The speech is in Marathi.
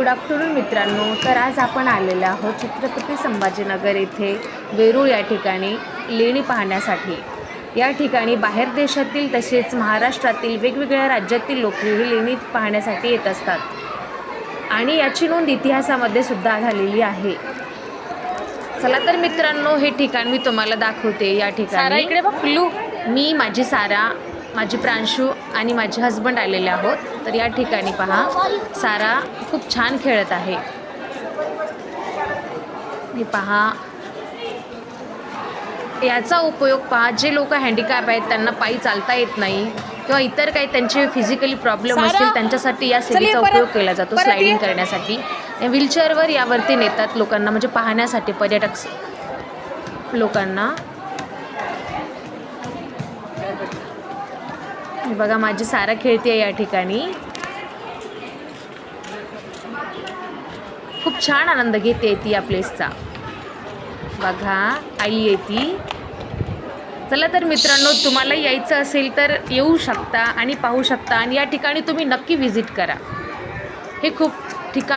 गुड आफ्टरनून मित्रांनो. तर आज आपण आलेलो आहोत छत्रपती संभाजीनगर येथे वेरूळ या ठिकाणी लेणी पाहण्यासाठी. या ठिकाणी बाहेर देशातील तसेच महाराष्ट्रातील वेगवेगळ्या राज्यातील लोक ही लेणी पाहण्यासाठी येत असतात आणि याची नोंद इतिहासामध्ये सुद्धा झालेली आहे. चला तर मित्रांनो, हे ठिकाण मी तुम्हाला दाखवते. या ठिकाणी इकडे बघ पिल्लू. मी, माझी सारा, माझी प्रांशू आणि माझे हस्बंड आलेले आहोत. तर या ठिकाणी पहा, सारा खूप छान खेळत आहे. हे पहा, याचा उपयोग पहा, जे लोक हँडिकॅप आहेत, त्यांना पायी चालता येत नाही किंवा इतर काही त्यांचे फिजिकली प्रॉब्लेम असतील त्यांच्यासाठी या सीडीचा उपयोग केला जातो स्लायडिंग करण्यासाठी. व्हीलचेअरवर यावरती नेतात लोकांना, म्हणजे पाहण्यासाठी पर्यटक लोकांना. बघा, माझी सारा खेळते या ठिकाणी. खूप छान आनंद घेते ती या प्लेसचा. बघा, आई येते. चला तर मित्रांनो, तुम्हाला यायचं असेल तर येऊ शकता आणि पाहू शकता आणि या ठिकाणी तुम्ही नक्की व्हिजिट करा. हे खूप